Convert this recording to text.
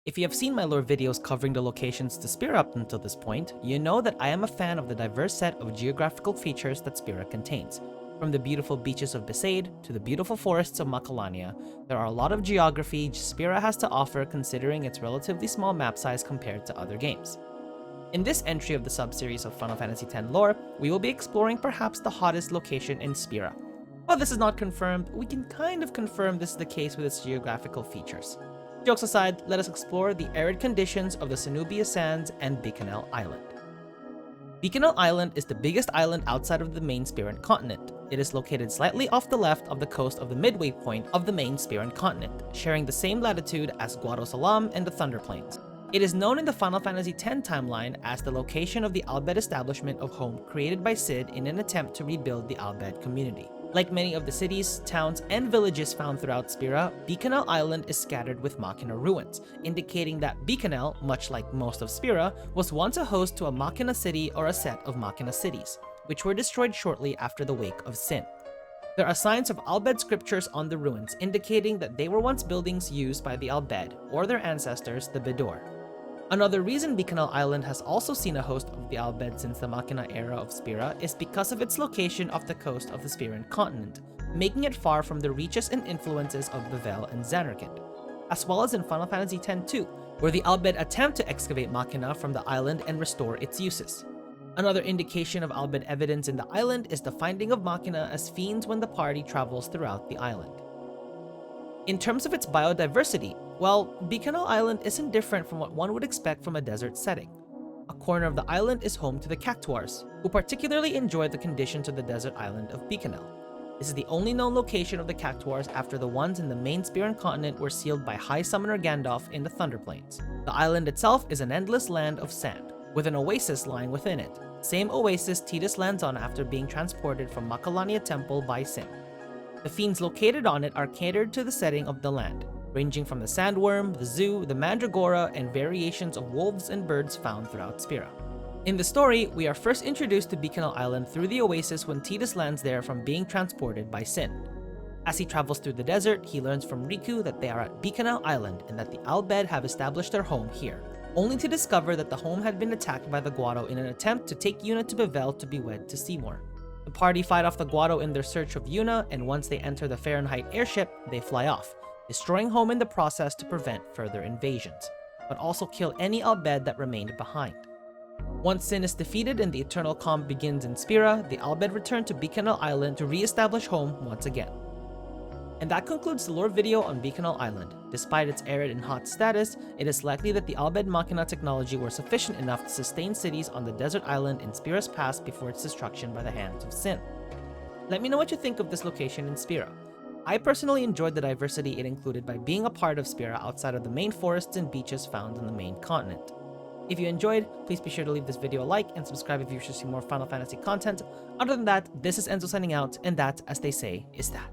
If you have seen my lore videos covering the locations to Spira up until this point, you know that I am a fan of the diverse set of geographical features that Spira contains. From the beautiful beaches of Bhed to the beautiful forests of Makalania, there are a lot of geography Spira has to offer considering its relatively small map size compared to other games. In this entry of the sub-series of Final Fantasy X lore, we will be exploring perhaps the hottest location in Spira. While this is not confirmed, we can kind of confirm this is the case with its geographical features. Jokes aside, let us explore the arid conditions of the Cenobia Sands and Bikanel Island. Bikanel Island is the biggest island outside of the main Spiran continent. It is located slightly off the left of the coast of the midway point of the main Spiran continent, sharing the same latitude as Guado Salam and the Thunder Plains. It is known in the Final Fantasy X timeline as the location of the Al Bhed establishment of home created by Cid in an attempt to rebuild the Al Bhed community. Like many of the cities, towns, and villages found throughout Spira, Bikanel Island is scattered with Machina ruins, indicating that Bikanel, much like most of Spira, was once a host to a Machina city or a set of Machina cities, which were destroyed shortly after the wake of Sin. There are signs of Al Bhed scriptures on the ruins indicating that they were once buildings used by the Al Bhed, or their ancestors, the Bedor. Another reason Bikanel Island has also seen a host of the Al Bhed since the Machina era of Spira is because of its location off the coast of the Spiran continent, making it far from the reaches and influences of Bevel and Zanarkand, as well as in Final Fantasy X too, where the Al Bhed attempt to excavate Machina from the island and restore its uses. Another indication of Al Bhed evidence in the island is the finding of Machina as fiends when the party travels throughout the island. In terms of its biodiversity, well, Bikanel Island isn't different from what one would expect from a desert setting. A corner of the island is home to the Cactuars, who particularly enjoy the conditions of the desert island of Bikanel. This is the only known location of the Cactuars after the ones in the main Spiran continent were sealed by High Summoner Gandalf in the Thunder Plains. The island itself is an endless land of sand, with an oasis lying within it, same oasis Tidus lands on after being transported from Makalania Temple by Sin. The fiends located on it are catered to the setting of the land, ranging from the sandworm, the zoo, the mandragora, and variations of wolves and birds found throughout Spira. In the story, we are first introduced to Bikanel Island through the oasis when Tidus lands there from being transported by Sin. As he travels through the desert, he learns from Riku that they are at Bikanel Island and that the Al Bhed have established their home here, only to discover that the home had been attacked by the Guado in an attempt to take Yuna to Bevel to be wed to Seymour. The party fight off the Guado in their search of Yuna, and once they enter the Fahrenheit airship, they fly off, destroying home in the process to prevent further invasions, but also kill any Al Bhed that remained behind. Once Sin is defeated and the eternal calm begins in Spira, the Al Bhed return to Bikanel Island to re-establish home once again. And that concludes the lore video on Bikanel Island. Despite its arid and hot status, it is likely that the Al Bhed Machina technology were sufficient enough to sustain cities on the desert island in Spira's past before its destruction by the hands of Sin. Let me know what you think of this location in Spira. I personally enjoyed the diversity it included by being a part of Spira outside of the main forests and beaches found on the main continent. If you enjoyed, please be sure to leave this video a like and subscribe if you wish to see more Final Fantasy content. Other than that, this is Enzo signing out, and that, as they say, is that.